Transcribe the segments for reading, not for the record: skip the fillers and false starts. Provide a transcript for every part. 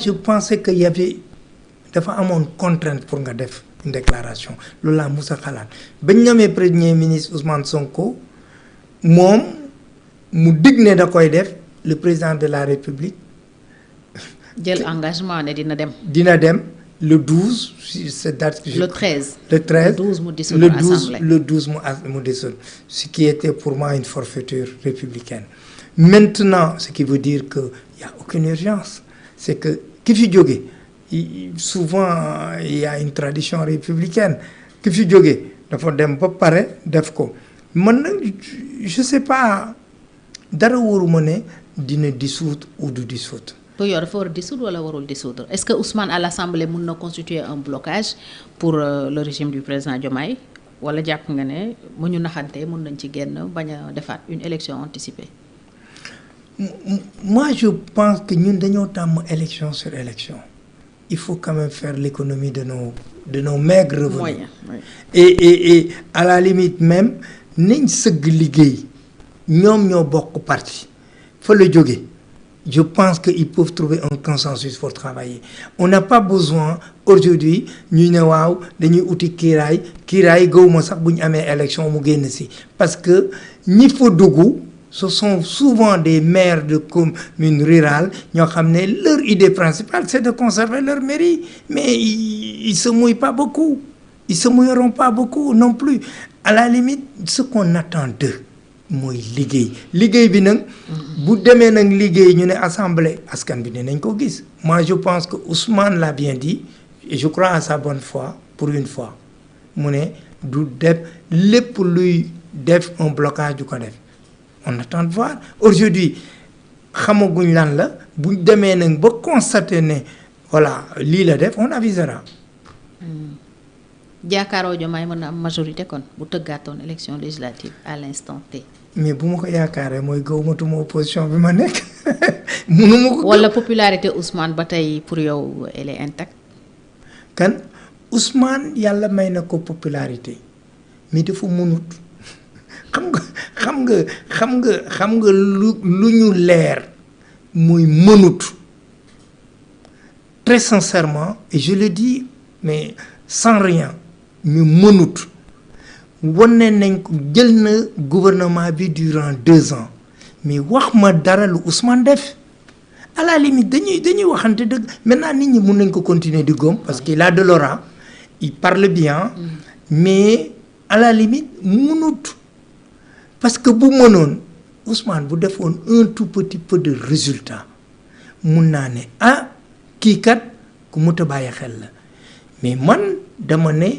je pensais qu'il y avait dafa amone contrainte pour nga def une déclaration loolu laa musa xalaat bañ ñamee premier ministre Ousmane Sonko moom mu dig ne da koy def le président de la République jël engagement ne dina dem le 12 cette date le 13 le 12 mu dissoudre l'Assemblée le 12 mu dissoudre ce qui était pour moi une forfaiture républicaine. Maintenant ce qui veut dire que il y a aucune urgence, c'est que ki fi jóge souvent il y a une tradition républicaine ki fi jóge dafa dem ba pare def ko man je sais pas dara waruma ne dina dissoudre ou du dissoudre. pour yow dafa war a dissoudre wala warul dissoudre est-ce que Ousmane à l'Assemblée mën na constituer un blocage pour le régime du président Diomaye wala jàpp nga ne mu ñu naxante mën nañ ci génn bañ a defaat une élection anticipée. Moi je pense que ñun dañoo tàmm élection sur élection. Il faut quand même faire l'économie de nos maigres revenus. Moyen, oui. Et à la limite même niñ sëgg liggéey ñoom ñoo bokk parti fa la jóge. Je pense qu'ils peuvent trouver un consensus pour travailler. On n'a pas besoin aujourd'hui ñu ne waaw dañuy uti kiiraay gëwuma sax bu ñu amee élection mu génn si parce que ñi fa dugg ce sont souvent des maires de communes rurales ñoo xam ne leur idée principale c'est de conserver leur mairie mais ils se mouillent pas beaucoup, ils se mouilleront pas beaucoup non plus. À la limite ce qu'on attend d'eux mooy liggéey bi nag bu demee nag liggéey ñu ne assemblée askan bi dinañ ko gis. Moi je pense que Ousmane l'a bien dit et je crois à sa bonne foi pour une fois mu ne du def lépp luy def un blocage du ko def. On attend de voir. Aujourd'hui xamaguñ lan la bu demee nag ba constater ne voilà lii la def on avisera. Jaakaaroo Diomaye mën na am majorité kon bu tëggaatoon élection législative à l'instant T. mais bu ma ko yaakaaree mooy gëwmatuma opposition bi ma nekk mënuma ko. wala popularité Ousmane ba tey pour yow elle est intacte. kan Ousmane yàlla may na ko popularité mais dafa mënut xam nga lu ñu leer muy mënut très sincèrement et je le dis mais sans rien mais mënut. wane nañ ko jël na gouvernement bi durant 2 ans mais wax ma dara lu Ousmane def à la limite dañuy waxante dëgg maintenant nit ñi mun nañ ko continuer di góom parce qu'il a de l'aura, il parle bien mais à la limite mënut parce que bu mënoon Ousmane bu defoon un tout petit peu de résultat mun naa ne kii kat ku mut a bàyyi xel la mais man dama ne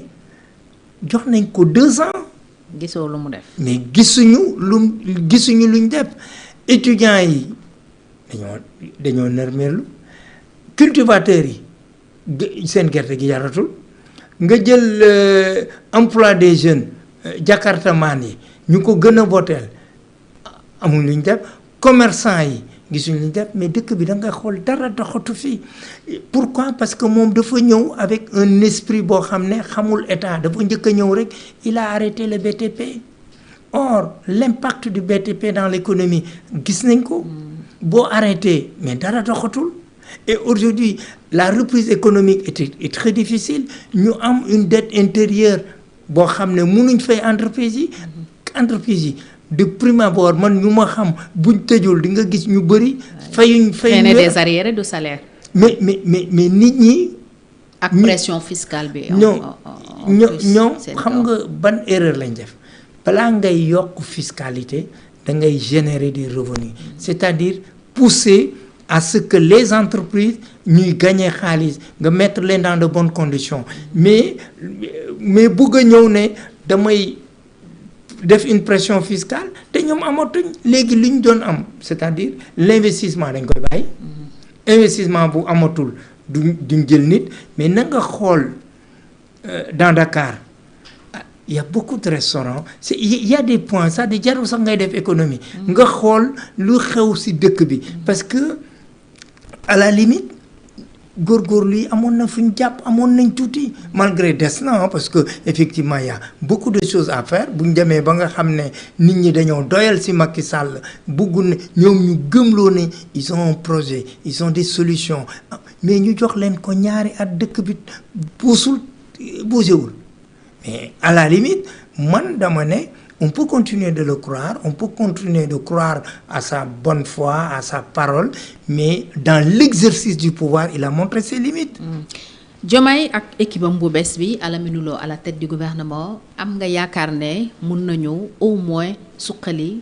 jox nañ ko 2 ans. gisoo lu mu def. mais gisuñu luñ def étudiants yi dañoo nërmeelu cultivateurs yi seen gerte gi yaratul nga jël emploi des jeunes jakartamaan yi ñu ko gën a booteel amul luñ def commerçant yi gisuñu luñ def mais dëkk bi da ngay xool dara doxatu fii pourquoi parce que moom dafa ñëw avec un esprit boo xam ne xamul état dafa njëkk a ñëw rek il a arrêté le BTP. Or l'impact du BTP dans l'économie gis nañ ko boo arrêté mais dara doxatul et aujourd'hui la reprise économique est très difficile ñu am une dette intérieure boo xam ne mënuñ fay entreprise yi de prime abord man ñu ma xam buñ tëjul di nga gis ñu bëri fayuñ des arriérés de salaire. mais nit ñi ak pression fiscale bi. ñoom xam nga ban erreur lañ def balaa ngay yokk fiscalité da ngay générer des revenus c'est-à-dire pousser à ce que les entreprises ñuy gagner xaalis nga mettre leen dans de bonnes conditions mais bëgg a ñëw ne damay def une pression fiscale te ñoom amatuñ léegi li ñu doon am c'est-à-dire l'investissement dañ koy bàyyi. Investissement bu amatul duñ jël nit mais na nga xool dans Dakar il y a beaucoup de restaurants il y a des points ça di jarul sax ngay def économie nga xool lu xew ci dëkk bi parce que à la limite góorgóorlu yi amoon na fu ñu jàpp amoon nañ tuuti malgré des na parce que effectivement il y a beaucoup de choses à faire bu ñu demee ba nga xam ne nit ñi dañoo doyal ci Macky Sall bugg ne ñoom ñu gëmloo ne ils ont un projet ils ont des solutions mais ñu jox leen ko ñaari at dëkk bi bougéwul. Mais à la limite man dama ne on peut continuer de le croire, on peut continuer de croire à sa bonne foi, à sa parole, mais dans l'exercice du pouvoir il a montré ses limites. Diomaye ak équipe am bu bees bi Alamine Lo à la tête du gouvernement am nga yaakaar ne mun nañu au moins suqali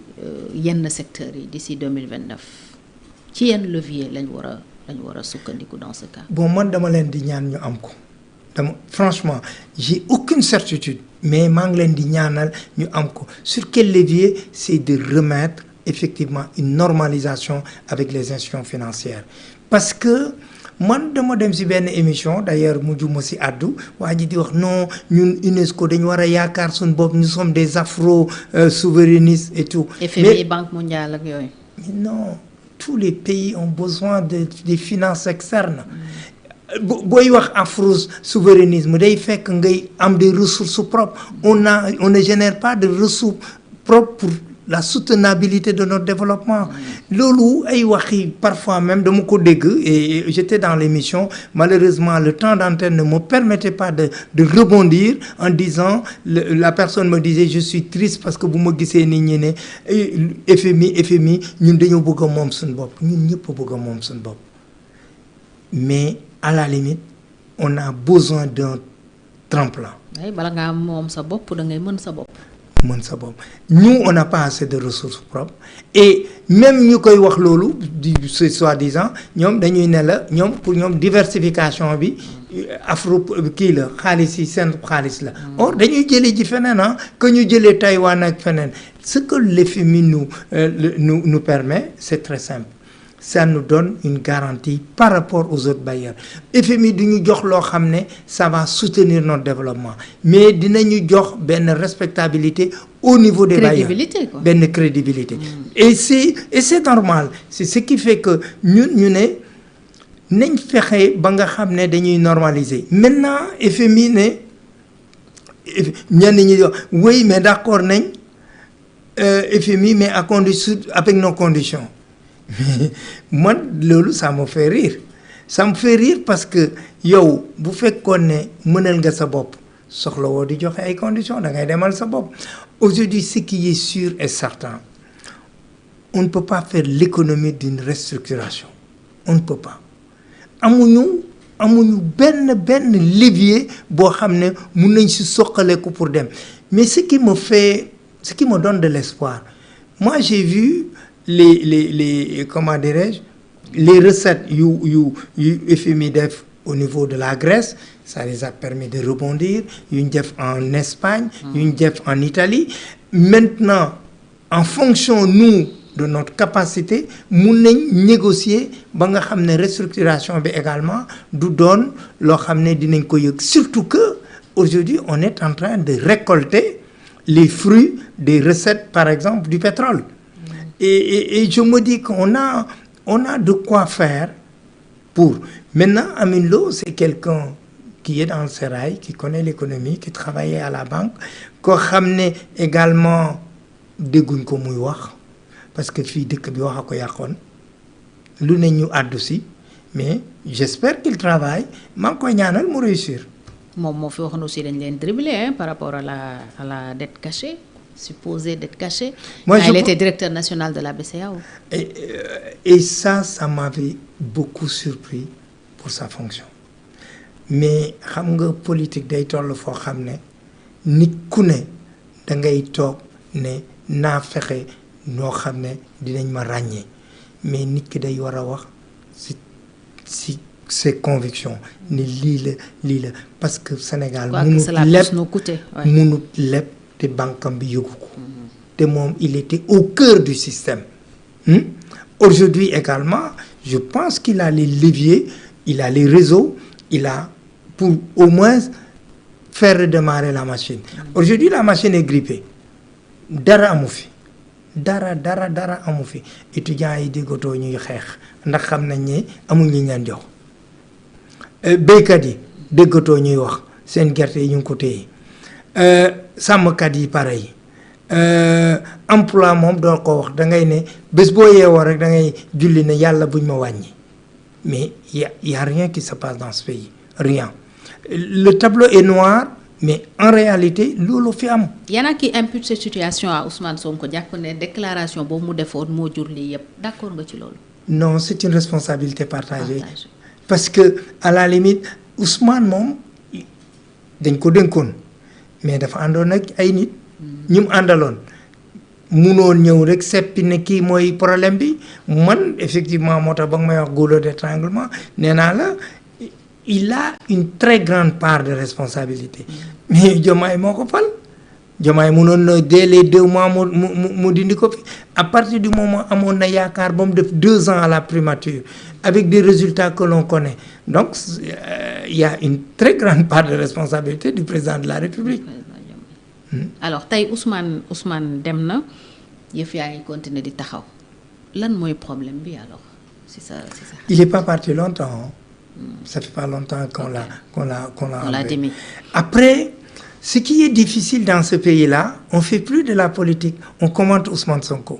yenn secteurs yi d'ici 2029 ci yenn levier lañ war a sukkandiku dans ce cas. Bon man dama leen di ñaan ñu am ko franchement j'ai aucune certitude mais maa ngi leen di ñaanal ñu am ko sur quel levier c'est de remettre effectivement une normalisation avec les institutions financières parce que man dama dem ci benn émission d'ailleurs mujjuma ci àddu waa ji di wax non ñun UNESCO dañu war a yaakaar suñu bopp nous sommes des afro souverainistes et tout. FMI Banque mondiale ak yooyu. Non, tous les pays ont besoin des finances externes. booy wax afro souverainisme day fekk ngay am des ressources propres on ne génère pas de ressources propres pour la soutenabilité de notre développement. Loolu ay waxi parfois même dama ko dégg et j'étais dans l'émission malheureusement le temps d'antenne ne me permettait pas de rebondir en disant la personne me disait je suis triste parce que bu ma gisee nit ñi ne FMI ñun dañoo bëgg a moom suñu bopp ñun ñëpp a bëgg a moom suñu bopp mais à la limite on a besoin d'un tremplin. ay bala ngaa moom sa bopp da ngay mën sa bopp. Nous on n'a pas assez de ressources propres et même ñu koy wax loolu di soi-disant ñoom dañuy ne la ñoom pour ñoom diversification bi afro kii la xaalis yi seen xaalis la. Or dañuy jëlee ji feneen que ñu jëlee Taïwan ak feneen ce que l'FMI nous permet c'est très simple. Ça nous donne une garantie par rapport aux autres bailleurs. FMI du ñu jox loo xam ne ça va soutenir notre développement mais dinañu jox benn respectabilité au niveau des bailleurs benn crédibilité. Et c'est normal c'est ce qui fait que ñun ñu ne nañ fexe ba nga xam ne dañuy normaliser maintenant FMI ne ñenn ñi wax oui mais d'accord nañ FMI mais à condition avec nos conditions. Man loolu ça me fait rire parce que yow bu fekkoon ne mënal nga sa bopp soxla woo di joxe ay conditions da ngay demal sa bopp. Aujourd'hui ce qui est sûr et certain on ne peut pas faire l'économie d'une restructuration on ne peut pas amuñu benn levier boo xam ne mun nañ si soqaleku pour dem mais ce qui me donne de l'espoir moi j'ai vu les comment dirais-je les recettes yu FMI def au niveau de la Grèce ça les a permis de rebondir yu ñu def en Espagne yu ñu def en Italie maintenant en fonction nous de notre capacité mun nañ négocier ba nga xam ne restructuration bi également du doon loo xam ne dinañ ko yëg surtout que aujourd'hui on est en train de récolter les fruits des recettes par exemple du pétrole. Et je me dis qu'on a de quoi faire pour. Maintenant, Amin Lo, c'est quelqu'un qui est dans le sérail, qui connaît l'économie, qui travaillait à la banque, ko xamné également dégguñ ko muy wax parce que fii dëkk bi wax a ko yàqoon lu ne ñu àddu si mais j'espère qu'il travaille maa ngi koy ñaanal mu réussir. moom moo fi waxoon aussi dañ leen dribbler par rapport à la dette cachée. Supposé d'être caché. Il était directeur national de la BCEAO. Et ça m'avait beaucoup surpris pour sa fonction. Mais xam nga politique day toll foo xam ne nit ku ne da ngay toog ne naa fexe noo xam ne dinañ ma ràññee mais nit ki day war a wax si ses convictions ne lii la parce que Sénégal munut lépp te banque bi yëgu ko te moom il était au cœur du système. Aujourd'hui également je pense qu'il a les leviers il a les réseaux il a pour au moins faire redémarrer la machine. Aujourd'hui la machine est grippée dara amu fi dara amu fi étudiants yi déggatoo ñuy xeex ndax xam nañ ne amuñ li ñu leen jox béykat yi déggatoo ñuy wax seen gerte yi ñu ngi ko téye sàmmkat yi pareil emploi moom doo ko wax da ngay ne bés boo yeewoo rek da ngay julli ne yàlla buñ ma wàññi mais il y a rien qui se passe dans ce pays, rien. Le tableau est noir, mais en réalité loolu fi am. Y en a qui imputent cette situation à Ousmane Sonko jàpp ne déclaration boobu mu defoon moo jur lii yëpp d'accord nga ci loolu. Non, c'est une responsabilité partagée. Parce que à la limite Ousmane moom dañ ko dénkoon mais dafa àndoon ak ay nit. ñi mu àndaloon munoon ñëw rek seppi ne kii mooy problème bi man effectivement moo tax ba nga may wax goulot d'étranglement nee naa la il a une très grande part de responsabilité. mais Diomaye moo ko fal. Diomaye munoon na dès les 2 mois mu dindi ko fi à partir du moment amoon na yaakaar ba mu def 2 ans à la primature avec des résultats que l'on connaît donc il y a une très grande part de responsabilité du président de la République. Alors tey Ousmane dem na yëf yaa ngi continuer di taxaw lan mooy problème bi alors si ça. Il est pas parti longtemps. Ça fait pas longtemps qu'on l'a démis. Après, ce qui est difficile dans ce pays-là, on fait plus de la politique, on commente Ousmane Sonko.